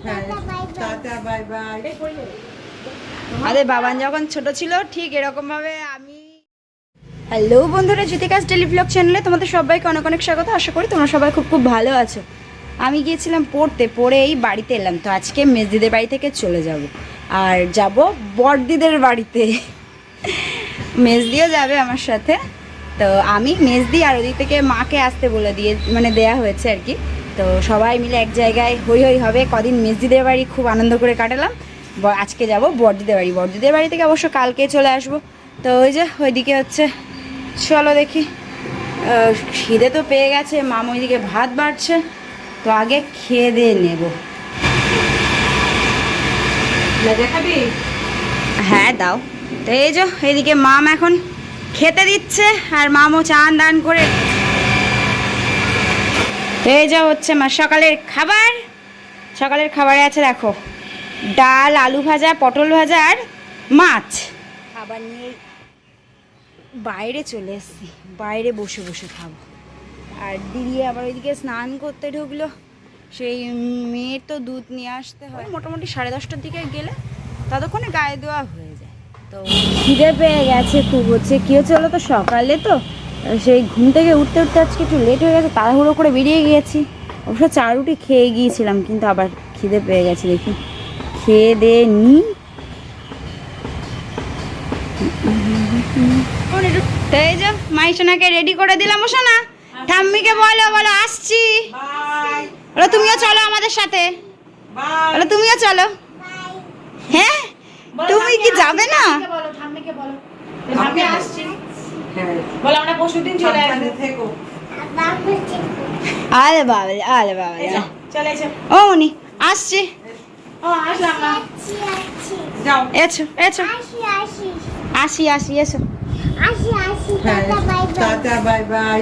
Tata bye bye. আমাদের বাবান যখন ছোট ছিল ঠিক এরকম ভাবে আমি। হ্যালো বন্ধুরা, জ্যোতিকাস ডেলি ব্লগ চ্যানেলে তোমাদের সবাইকে অনেক অনেক স্বাগত। আশা করি তোমরা সবাই খুব খুব ভালো আছো। আমি গিয়েছিলাম পড়ে এই বাড়িতে এলাম, তো আজকে মেজদিদের বাড়ি থেকে চলে যাব আর যাব বড়দিদের বাড়িতে। মেজদিও যাবে আমার সাথে, তো আমি মেজদি আর ওদিক থেকে মাকে আসতে বলে দেয়া হয়েছে আর কি। তো সবাই মিলে এক জায়গায় হই হই হবে। কদিন মেজদিদের বাড়ি খুব আনন্দ করে কাটালাম, আজকে যাব বড়দিদের বাড়ি থেকে অবশ্য কালকে চলে আসবো। তো ওই যে ওইদিকে হচ্ছে, চলো দেখি। খিদে তো পেয়ে গেছে, মাম ওইদিকে ভাত বাড়ছে, তো আগে খেয়ে দিয়ে নেব। দেখাবি? হ্যাঁ দাও। তো এই যে এইদিকে মাম এখন খেতে দিচ্ছে আর মামও চান দান করে। এই যা হচ্ছে মা সকালের খাবারে আছে দেখো ডাল, আলু ভাজা, পটল ভাজা আর মাছ। খাবার নিয়ে বাইরে চলে এসেছি, বাইরে বসে বসে খাবো। আর দিদি আবার ওইদিকে স্নান করতে ঢুকলো, সেই মেয়ের তো দুধ নিয়ে আসতে হয়। মোটামুটি 10:30টার দিকে গেলে ততক্ষণে গায়ে দেওয়া হয়ে যায়। তো খিদে পেয়ে গেছে খুব। হচ্ছে কী হচ্ছে বলো তো, সকালে তো সেই ঘুম থেকে উঠতে আজকে একটু লেট হয়ে গেছে, তাড়াহুড়ো করে বেরিয়ে গিয়েছি। অবশ্য 4 রুটি খেয়ে গিয়েছিলাম, কিন্তু আবার খিদে পেয়ে গেছে। দেখি খেয়ে দিয়ে নিই। এই যে মাইসোনাকে রেডি করে দিলাম। ও শোনা, ঠাম্মিকে বলো আসছি। বলো তুমিও চলো আমাদের সাথে, বলো তুমিও চলো। হ্যাঁ তুমি কি যাবে না? আরে বাবা ও উনি আসছি। এসো আসি এসো। Tata bye bye.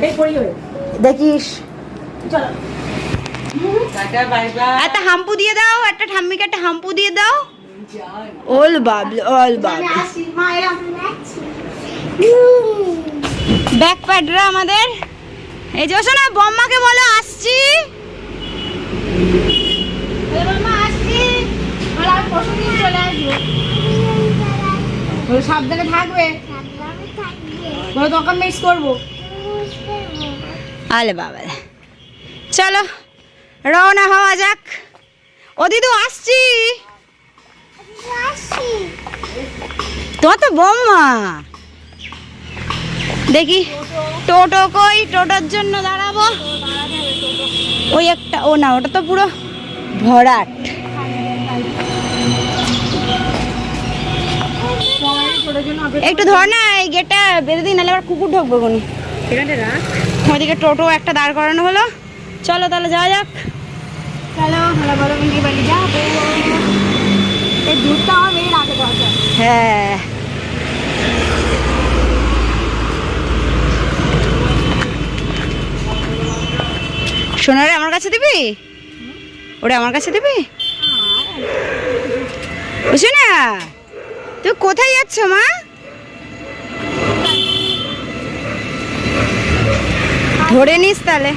দেখিস টাটা বাই বাই। একটা হাম্পু দিয়ে দাও, একটা ঠাম্মিকে একটা হাম্পু দিয়ে দাও। ওল বাবলু ব্যাক প্যাডরা আমাদের। এই যে শোনা, বম্মাকে বলো আসছি। সাবধানে থাকবে, দোকান মিস করবো। আলে বাবা, চলো রওনা হওয়া যাক। ও দিদু আসছি। তোমার তো বম্মা। দেখি টোটো কই, টোটোর জন্য দাঁড়াবো। ওই একটা, ও না ওটা তো পুরো ভরাট। একটু ধর না, এই গেটটা বেঁধে দিই, নাহলে আবার কুকুর ঢুকবো কোন। ওইদিকে টোটো একটা দাঁড় করানো হলো। চলো তাহলে যাওয়া যাক। চলো ভালো বড় মিনি বাড়ি যাবো। এই দুধটা আমার মেয়ের আগে দরকার। হ্যাঁ সোনারে আমার কাছে দিবি, ওরে আমার কাছে দিবি। বুঝছো না, তুই কোথায় যাচ্ছ মা? ধরে নিস তাহলে।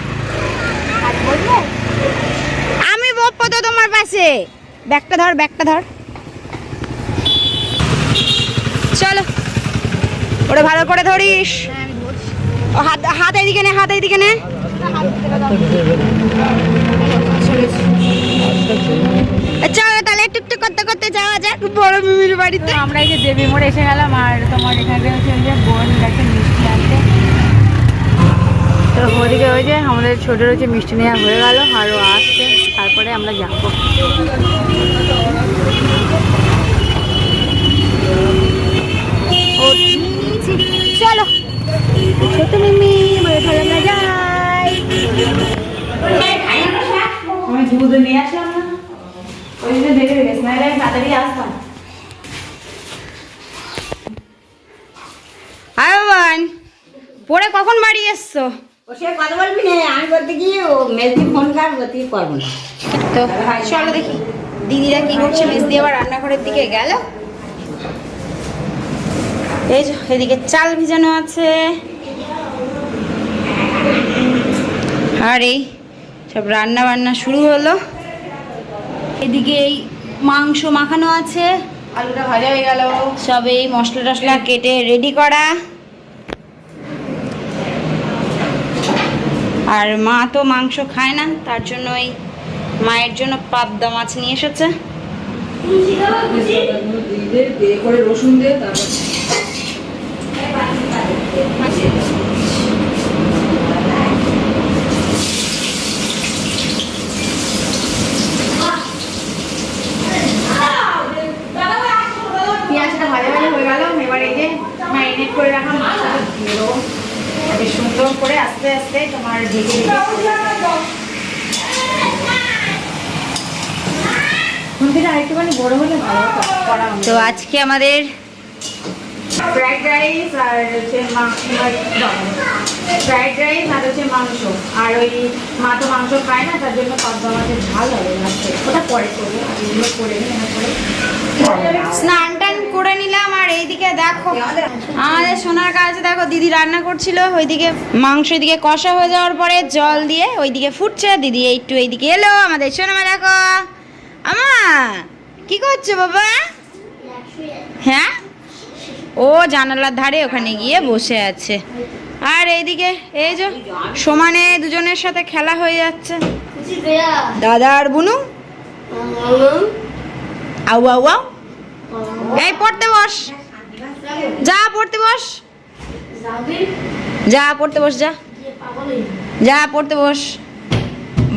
আমি বপ্পা তো তোমার পাশে। ব্যাগটা ধর। চলো ওরে ভালো করে ধরিস। ও হাত এইদিকে নে। চলো তাহলে একটু করতে যাওয়া যাক বড় মিমির বাড়িতে। আমরা এই যে দেবী মোড়ে এসে গেলাম, আর তোমার এখানে হচ্ছে যে বোন দেখে মিষ্টি আনতে। তো ওদিকে ওই যে আমাদের ছোট রয়েছে মিষ্টি নেওয়া হয়ে গেল, আরও আসছে, তারপরে আমরা যাবো। চলো ছোট মিমি বলে আমরা যাই। আমি দুধ নিয়ে আসলাম না, ওই জন্য দেখে গেছি, নাহলে আমি তাড়াতাড়ি আসতাম। আয়ন পরে কখন বাড়ি এসছো? সে কথা বলবি না, আমি বলতে গিয়ে ও মেজদি ফোন করবো, তুই করবো না। তো চলো দেখি দিদিরা কি করছে। মেজদি আবার রান্নাঘরের দিকে গেল। এই যে এদিকে চাল ভিজানো আছে, আর এই সব রান্না বান্না শুরু হলো। এদিকে এদিকে এই মাংস মাখানো আছে, আলুটা ভাজা হয়ে গেল। সব এই মশলা টশলা কেটে রেডি করা। আর মা তো মাংস খায় না, তার জন্য ওই মায়ের জন্য পাবদা মাছ নিয়ে এসেছে। দিয়ে করে রসুন দিয়ে তারপর পেঁয়াজটা ভাজা ভাজা হয়ে গেল। এবার এই যে ম্যারিনেট করে রাখা মাছটা দিয়ে দেবো, বেশ সুন্দর করে আস্তে আস্তে তোমার ঢেকে আরেকটুখানি বড় হলে ভালো করা। তো আজকে আমাদের ফ্রাইড রাইস আর হচ্ছে ফ্রাইড রাইস আর হচ্ছে মাংস। আর ওই মা তো মাংস খায় না, তার জন্য পাবদা মাছের ঝাল হবে লাস্টে, ওটা পরে করবো। আর এগুলো করে নিই, স্নান টান করে নিলাম। আর এইদিকে দেখো আমাদের সোনার কাছে দেখো দিদি রান্না করছিল, ওইদিকে মাংস এদিকে কষা হয়ে যাওয়ার পরে জল দিয়ে ওইদিকে ফুটছে। দিদি একটু এইদিকে এলো, আমাদের সোনামা দেখো। আমা কি করছো বাবা? হ্যাঁ, ও জানালার ধারে ওখানে গিয়ে বসে আছে। আর এইদিকে এই যে সমানে দুজনের সাথে খেলা হয়ে যাচ্ছে, দাদা আর বুনু। আউ আউ আউ, এই পড়তে বস, যা পড়তে বস, যা পড়তে বস, যা যা পড়তে বস।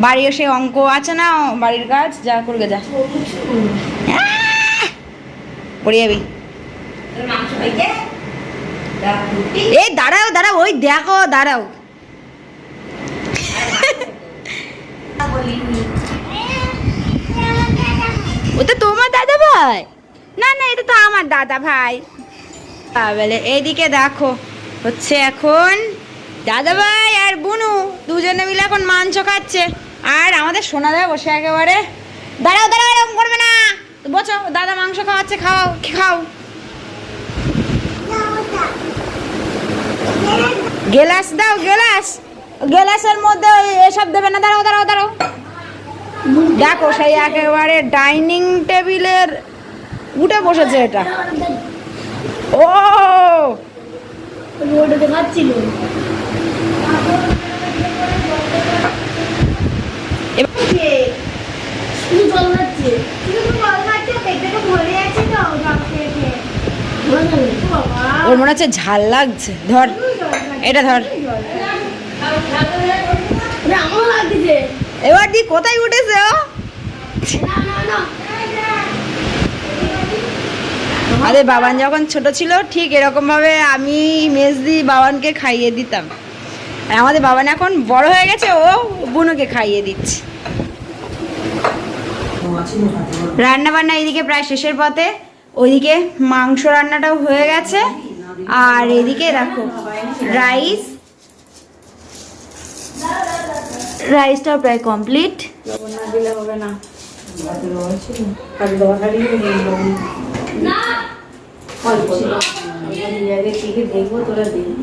বাড়িও সে অঙ্ক আছে না, বাড়ির কাজ যা করবে, যা পড়ে যাবি। এই দাঁড়াও দাঁড়াও, ওই দেখো দাঁড়াও। ও তো তোমার দাদা ভাই না? না, এটা তো আমার দাদা ভাই। তাহলে এইদিকে দেখো হচ্ছে এখন দাদা ভাই আর বুনু দুজনে মিলে এখন মাংস খাচ্ছে। আর আমাদের সোনা দা বসে একেবারে দাঁড়াও দাঁড়াও, এরকম করবে না, বসো, দাদা মাংস খাওয়াচ্ছে, খাও খাও। গেলাস দাও, গেলাস, গেলাসের মধ্যে এসব দেবে না। দাঁড়াও দাঁড়াও দাঁড়াও, দেখো সেই একেবারে ডাইনিং টেবিলের উঠে বসেছে এটা। ও দেখাচ্ছিল ওর মনে হচ্ছে ঝাল লাগছে। ধর এটা, ধর। এবার দি কোথায় উঠেছে ও? আরে বাবান যখন ছোট ছিল ঠিক এরকম ভাবে আমি মেজদি বাবানকে খাইয়ে দিতাম। আর আমাদের বাবান এখন বড় হয়ে গেছে, ও বুনুকে খাইয়ে দিচ্ছে। রান্না বান্না এইদিকে প্রায় শেষের পথে, ওইদিকে মাংস রান্নাটাও হয়ে গেছে। আর এদিকে দেখো রাইসটাও প্রায় কমপ্লিট। দিলে হবে না, দেখবো তোরা দিবি।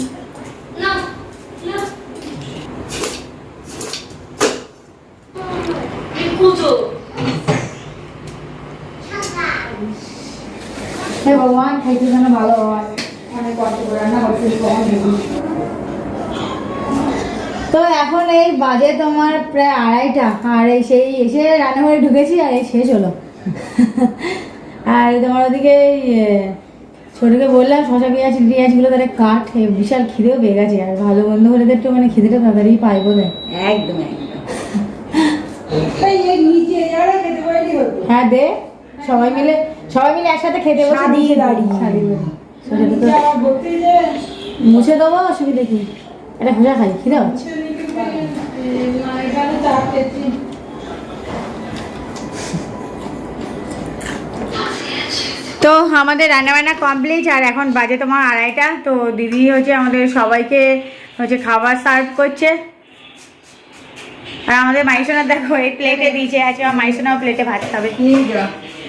ভগবান খাইতে যেন ভালো হয়, অনেক কষ্ট করে রান্না করতে। তো এখন এই বাজে তোমার প্রায় 2:30, আর এই সেই এসে রান্নাঘরে ঢুকেছি আর এই শেষ হলো। আর তোমার ওদিকে ছোটকে বললাম শশা পেঁয়াজগুলো তাহলে কাঠ, বিশাল খিদেও পেয়ে গেছে। আর ভালো বন্ধ হলে তো একটু মানে খিদেটা তাড়াতাড়ি পাই বোধ হয়। একদম একদম। হ্যাঁ দে, সবাই মিলে একসাথে খেতে বসে মুছে দেবো, অসুবিধা কি? এটা খোঁজা খাই, খিদে হচ্ছে। তো আমাদের রান্নাবান্না কমপ্লিট। আর এখন বাজে তোমার 2:30। তো দিদি হচ্ছে আমাদের সবাইকে হচ্ছে খাবার সার্ভ করছে। আর আমাদের মাইসোনা দেখো এই প্লেটে দিয়েছে, আছে মাইসোনাও প্লেটে ভাত খাবে।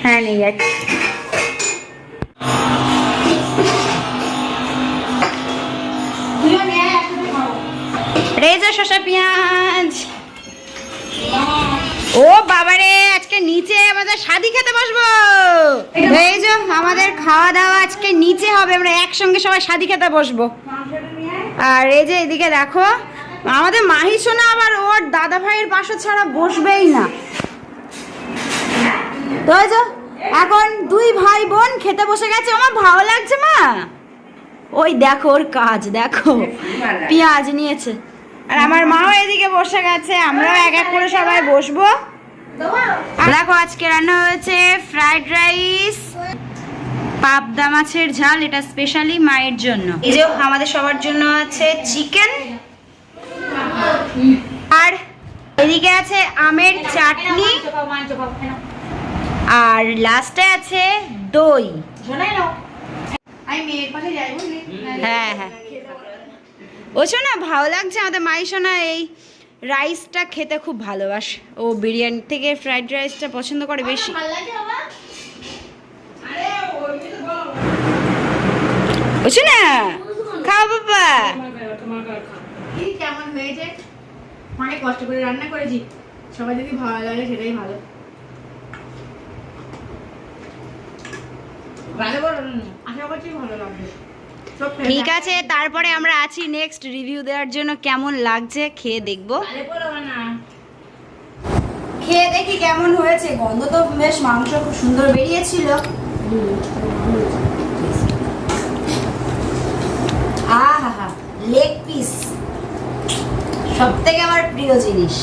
হ্যাঁ নিয়ে যাচ্ছি। রেজা শসা পেঁয়াজ। ও বাবারে, আজকে নিচে আমাদের শাদি খেতে বসবো। এই যে আমাদের খাওয়া দাওয়া আজকে নিচে হবে, আমরা একসঙ্গে সবাই শাদি খেতে বসবো। আর এই যে এদিকে দেখো আমাদের মাহি সোনা আবার ওর দাদা ভাইয়ের পাশে ছাড়া বসবেই না। তো এই যে এখন দুই ভাই বোন খেতে বসে গেছে। আমার ভালো লাগছে মা, ওই দেখো ওর কাজ দেখো, পেঁয়াজ নিয়েছে। আর আমার মাও এদিকে বসে গেছে, আমরাও এক এক করে সবাই বসবো। দেখো আজকে রান্না হয়েছে ফ্রাইড রাইস, পাবদা মাছের ঝাল, এটা স্পেশালি মায়ের জন্য। এই যে আমাদের সবার জন্য আছে চিকেন, আর এদিকে আছে আমের চাটনি, আর লাস্টে আছে দই। হ্যাঁ হ্যাঁ ও শোনা ভালো লাগছে আমাদের মাই শোনা এই রাইসটা খেতে খুব ভালোবাসে। ও বিরিয়ানি থেকে ফ্রাইড রাইসটা পছন্দ করে বেশি। ও শোনা খাও বাবা। কেমন হয়েছে, অনেক কষ্ট করে রান্না করেছি, সবাই যদি ভালো লাগে সেটাই ভালো। আশা করছি ভালো লাগবে। ঠিক আছে, তারপরে আমরা আছি নেক্সট রিভিউ দেওয়ার জন্য। কেমন লাগছে খেয়ে দেখবো, খেয়ে দেখি কেমন হয়েছে। গন্ধ তো বেশ, মাংস খুব সুন্দর বেরিয়েছিল। আহা লেগ পিস সব থেকে আমার প্রিয় জিনিস।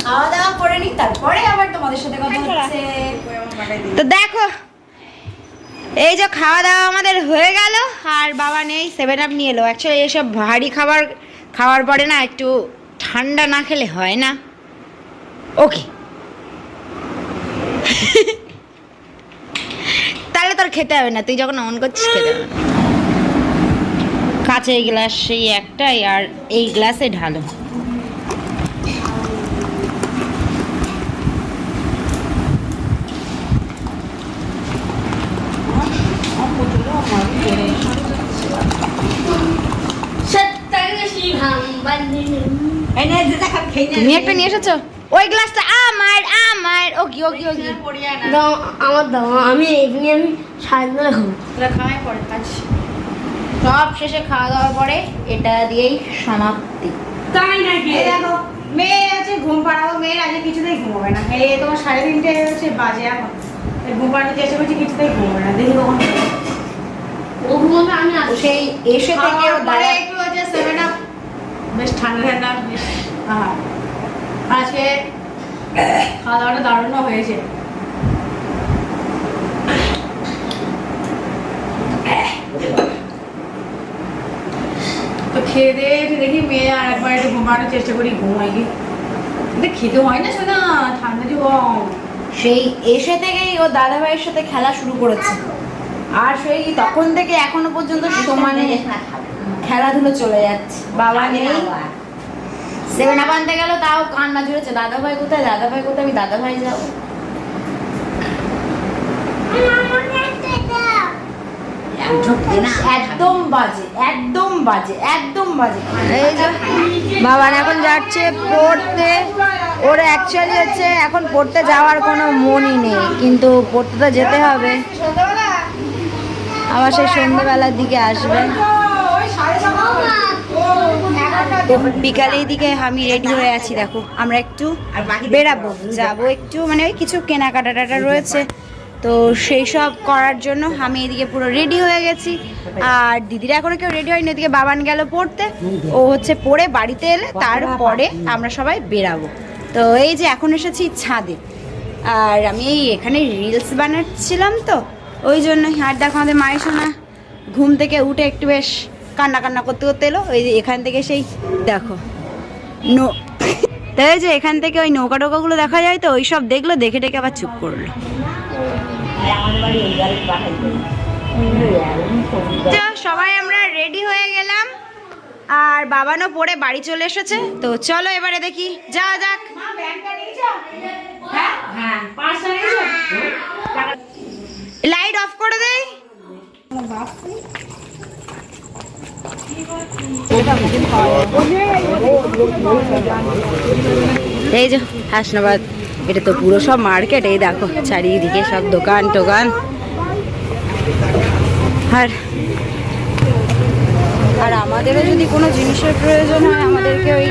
খাওয়া দাওয়া করে নি, তারপরে আবার তোমাদের সাথে কথা হচ্ছে। তো দেখো এই যে খাওয়া দাওয়া আমাদের হয়ে গেল, আর বাবা নেই, 7 আপ নিয়ে এলো। অ্যাকচুয়ালি এসব ভারী খাবার খাওয়ার পরে না একটু ঠান্ডা না খেলে হয় না। ওকে তাহলে তোর খেতে হবে না, তুই যখন অন করছিস খেতে হবে না। কাঁচের গ্লাস সেই একটাই, আর এই গ্লাসে ঢালো। তুমি একটা নিয়ে এসেছো, ওই গ্লাসটা আমার আমার। ওকে ওকে ওকে আমার দাও, আমি এমনি আমি সাহায্য খাওয়াই পরে কাজ সব শেষে, খাওয়া দাওয়ার পরে এটা দিয়েই সমাপ্তি। তাই নাকি? দেখো মেয়ে আছে, ঘুম পাড়াবো। মেয়ের আজকে কিছুতেই ঘুমোবে না। এই তোমার 3:30 হচ্ছে বাজে এখন, ঘুম পাড়ানোর চেষ্টা করছি, কিছুতেই ঘুমোবে না। দেখি কখন ও ঘুমাবে, আমি আসি। সেই এসে থেকে ও দাঁড়া একটু হচ্ছে 7 আপ বেশ ঠান্ডা ঠান্ডা। আজকে খাওয়া দাওয়াটা দারুণ হয়েছে। তো খেয়ে দিয়ে দেখি মেয়ে আর একবার একটু ঘুমানোর চেষ্টা করি, ঘুমাই গিয়ে খেতে হয় না শোনা, ঠান্ডা জীবন। সেই এসে থেকেই ও দাদা ভাইয়ের সাথে খেলা শুরু করেছে, আর সেই তখন থেকে এখনো পর্যন্ত সমানে খেলাধুলো চলে যাচ্ছে। বাবা নেই, 7 আপ আনতে গেল, তাও কান্না জুড়েছে, দাদা ভাই কোথায়, দাদা ভাই কোথায়, আমি দাদা ভাই যাবো। একদম বাজে, একদম বাজে, একদম বাজে। এই যে বাবা এখন যাচ্ছে পড়তে। ওর অ্যাকচুয়ালি হচ্ছে এখন পড়তে যাওয়ার কোনো মনই নেই, কিন্তু পড়তে তো যেতে হবে। আবার সেই সন্ধ্যেবেলার দিকে আসবে। বিকালের দিকে আমি রেডি হয়ে আছি। দেখো আমরা একটু বেরাবো, যাবো একটু, মানে ওই কিছু কেনাকাটা টাটা রয়েছে, তো সেই সব করার জন্য আমি এদিকে পুরো রেডি হয়ে গেছি। আর দিদিরা এখনো কেউ রেডি হয়নি, ওদিকে বাবান গেল পড়তে। ও হচ্ছে পড়ে বাড়িতে এলে তারপরে আমরা সবাই বেরাবো। তো এই যে এখন এসেছি ছাদে, আর আমি এই এখানে রিলস বানাচ্ছিলাম, তো ওই জন্যই। আর দেখো আমাদের মায়ের সোনা ঘুম থেকে উঠে একটু বেশ কান্না কান্না করতে করতে এলো। ওই যে এখান থেকে সেই দেখো তাই যে এখান থেকে ওই নৌকা টোকাগুলো দেখা যায়, তো ওই সব দেখলো, দেখে টেকে আবার চুপ করলো। সবাই আমরা রেডি হয়ে গেলাম, আর বাবানও পড়ে বাড়ি চলে এসেছে। তো চলো এবারে দেখি, যাওয়া যাক। হ্যাঁ লাইট অফ করে দেই। এই যে হাসনাবাদ, এটা তো পুরো সব মার্কেট। এই দেখো চারিদিকে সব দোকান টোকান। আর আর আমাদেরও যদি কোনো জিনিসের প্রয়োজন হয় আমাদেরকে ওই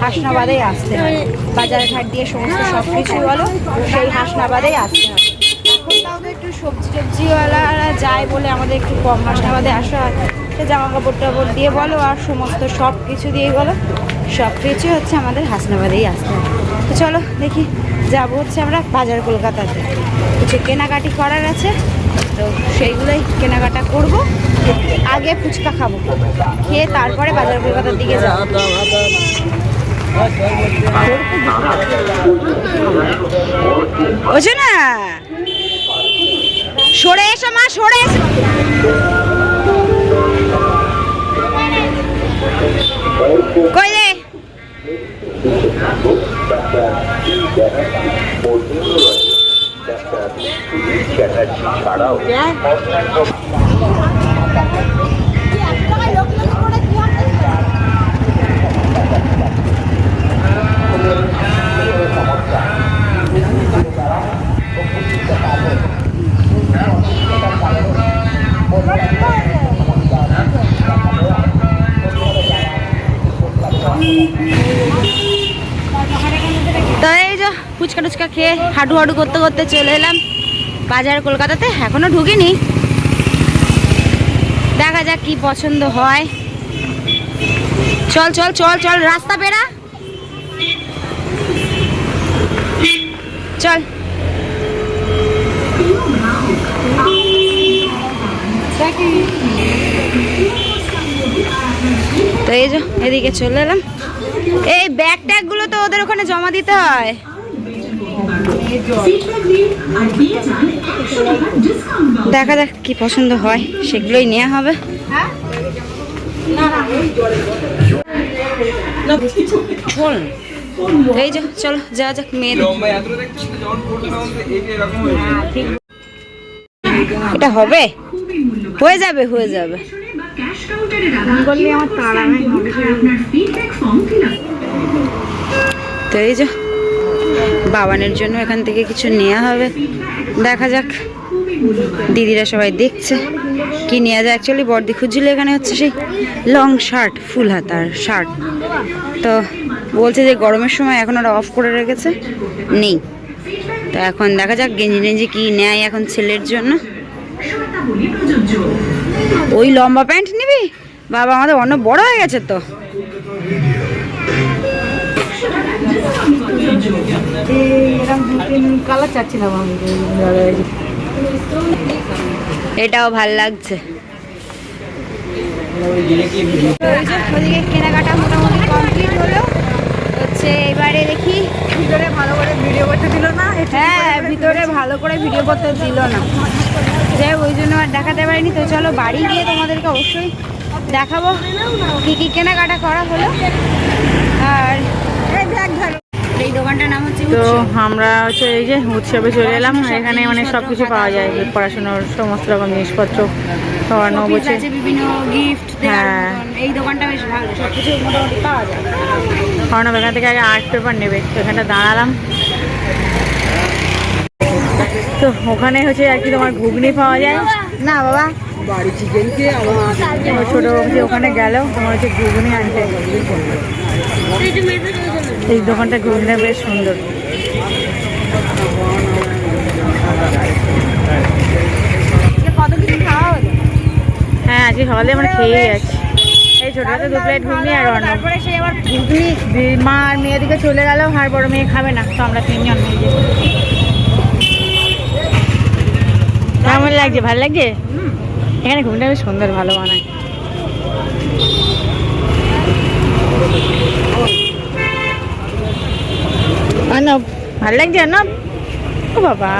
হাসনাবাদেই আসতে হয়। বাজার ঘাট দিয়ে সমস্ত সব কিছু বলো সেই হাসনাবাদেই আসতে হয়। এখন তাও তো একটু সবজি টবজিওয়ালারা যায় বলে আমাদের একটু কম হাসনাবাদে আসা হয়। সে জামা কাপড় টাপড় দিয়ে বলো আর সমস্ত সব কিছু দিয়ে বলো, সব কিছু হচ্ছে আমাদের হাসনাবাদেই আসতে হয়। তো চলো দেখি, যাবো হচ্ছে আমরা বাজার কলকাতাতে, কিছু কেনাকাটি করার আছে, তো সেইগুলোই কেনাকাটা করব। আগে ফুচকা খাবো, খেয়ে তারপরে বাজার কলকাতার দিকে যাবো। ওছে না, সরে এসো মা, সরে এসো। কই রে? তো এই যে ফুচকা টুচকা খেয়ে হাঁটু হাঁটু করতে করতে চলে এলাম বাজার কলকাতাতে। এখনো ঢুকিনি, দেখা যাক কি পছন্দ হয়। চল চল চল চল, রাস্তা বেরা, চল। তো এই যে এদিকে চলে এলাম। এই ব্যাগ ট্যাগ গুলো তো ওদের ওখানে জমা দিতে হয়। দেখা যাক কি পছন্দ হয়, সেগুলোই নেওয়া হবে। চল এই যে চলো যাওয়া যাক। মেয়েদের এটা হবে, হয়ে যাবে হয়ে যাবে। তো এই যে বাবানের জন্য এখান থেকে কিছু নেওয়া হবে, দেখা যাক। দিদিরা সবাই দেখছে কি নেওয়া যায়। অ্যাকচুয়ালি বর্দি খুঁজছিল এখানে হচ্ছে সেই লং শার্ট, ফুল হাতার শার্ট। তো বলছে যে গরমের সময় এখন ওরা অফ করে রেখেছে, নেই। তো এখন দেখা যাক গেঞ্জি টেঞ্জি কি নেয় এখন ছেলের জন্য। ওই লম্বা প্যান্ট নিবি? বাবা আমাদের অনেক বড় হয়ে গেছে তো। কালার চাচ্ছিলাম আমি, এটাও ভাল লাগছে। ওদিকে কেনাকাটা মোটামুটি কমপ্লিট হলো হচ্ছে। এবারে দেখি ভিতরে ভালো করে ভিডিও করতে দিল না। হ্যাঁ ভিতরে ভালো করে ভিডিও করতে দিল না, যাই ওই জন্য আর দেখাতে পারিনি। তো চলো বাড়ি গিয়ে তোমাদেরকে অবশ্যই দেখাবো কি কি কেনাকাটা করা হলো। আর এই দোকানটার নাম হচ্ছে তো আমরা হচ্ছে এই যে উৎসবে চলে এলাম। এখানে মানে সব কিছু পাওয়া যায়, পড়াশোনার সমস্ত রকম জিনিসপত্র খাওয়ানো বলছে, বিভিন্ন গিফট। হ্যাঁ এই দোকানটা বেশ ভালো, সব কিছু মোটামুটি পাওয়া যায়। খাওয়ানো। এখান থেকে আগে আর্ট পেপার নেবে, তো এখানটা দাঁড়ালাম। তো ওখানে হচ্ছে আর কি তোমার ঘুগনি পাওয়া যায় না বাবা, বাড়ি চিকেন খেয়ে আমার ছোটো হচ্ছে ওখানে গেলেও তোমার হচ্ছে ঘুগনি আনতে। এই দোকানটা ঘুগনিটা বেশ সুন্দর। কত কিছু খাওয়া হলো? হ্যাঁ আজকে সকালে আমরা খেয়েই যাচ্ছি। এই ছোটোটা 2 প্লেট ঘুগনি আর অন্য। তারপরে সে আবার ঘুগনি মা আর মেয়ের দিকে চলে গেল, আর বড় মেয়ে খাবে না, তো আমরা 3 জন নিয়ে যাই। কেমন লাগছে? ভালো লাগছে? এখানে ঘুগনিটা বেশ সুন্দর, ভালো বানায়। অর্ণব ভালো লাগছে? অর্ণব ও বাবা,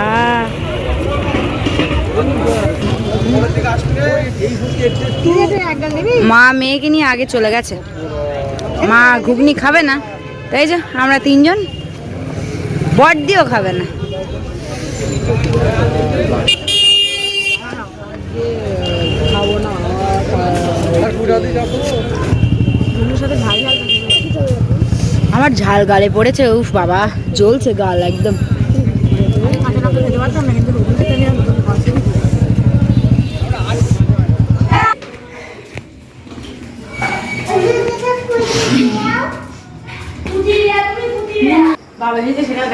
মা মেয়েকে নিয়ে আগে চলে গেছে, মা ঘুগনি খাবে না, তাই যে আমরা 3 জন বড়দিও খাবে না। আমার ঝাল গালে পড়েছে, উফ বাবা জ্বলছে গাল একদম।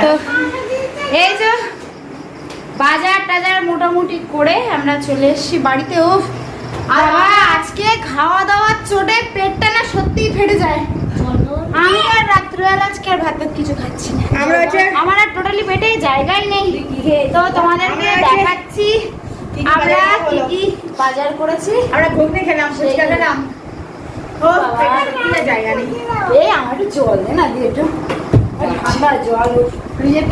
তো এই যে বাজার টাজার মোটামুটি করে আমরা চলে এসেছি বাড়িতে। ও বাবা আজকে খাওয়া দাওয়ার চোটে পেটটা না সত্যিই ফেটে যায়। আমি আর রাত্রিবেলা আজকে আর ভাত কিছু খাচ্ছি না, আমার আর টোটালি পেটে জায়গাই নেই। তো তোমাদেরকে দেখাচ্ছি আমরা কি কি বাজার করেছি। আমরা ঘুগনি খেলাম, ফুচকা খেলাম। ও পেটে জায়গা নেই। এই আমার একটু জল দে না, দিয়ে একটু ঠান্ডা জল।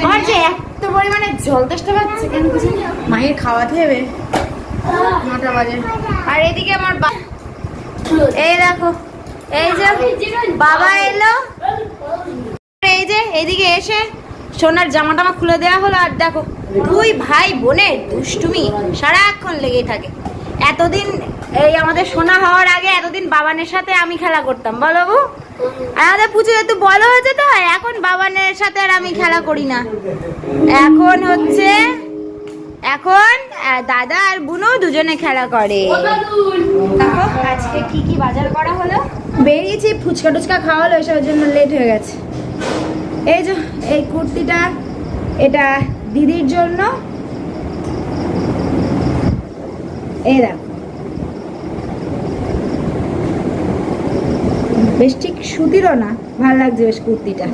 আমার যে এত পরিমাণে জল তেষ্টা পাচ্ছে কেন কিছু মায়ের খাওয়াতে হবে 9টা বাজে। আর এদিকে আমার এই দেখো, এই যে বাবা এলো, এই যে এইদিকে এসে সোনার জামা টামা খুলে দেওয়া হলো। আর দেখো দুই ভাই বোনের দুষ্টুমি সারাক্ষণ লেগেই থাকে। এতদিন এই আমাদের সোনা হওয়ার আগে এতদিন বাবানের সাথে আমি খেলা করতাম, বলো গো। আর আমাদের পুজো একটু বড় হয়েছে তো, এখন বাবানের সাথে আর আমি খেলা করি না। এখন হচ্ছে এখন দাদা আর বুনু দুজনে খেলা করে। দেখো আজকে কি কি বাজার করা হলো। বেরিয়েছি, ফুচকা টুচকা খাওয়া হলো, এসবের জন্য লেট হয়ে গেছে। এই যে এই কুর্তিটা, এটা দিদির জন্য। এই দেখো বেশ ঠিক সুতিরও না, ভালো লাগছে বেশ কুর্তিটা।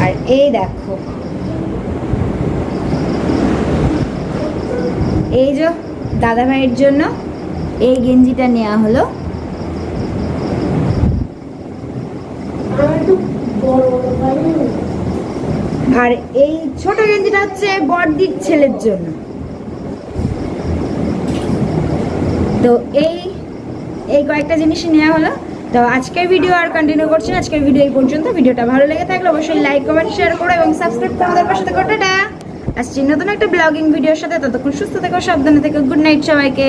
আর এই দেখো এই যে দাদা ভাইয়ের জন্য এই গেঞ্জিটা নেওয়া হলো। আর এই ছোট গেঞ্জিটা হচ্ছে বড়দির ছেলের জন্য। তো এই কয়েকটা জিনিস নেওয়া হলো। তো আজকের ভিডিও আর কন্টিনিউ করছি না, আজকের ভিডিও এই পর্যন্ত। ভিডিওটা ভালো লেগে থাকলে অবশ্যই লাইক কমেন্ট শেয়ার করো এবং সাবস্ক্রাইব করে আমাদের পাশে থেকো। টাটা, আসছি নতুন একটা ব্লগিং ভিডিওর সাথে। ততক্ষণ সুস্থ থেকো, সাবধানে থেকো। গুড নাইট সবাইকে।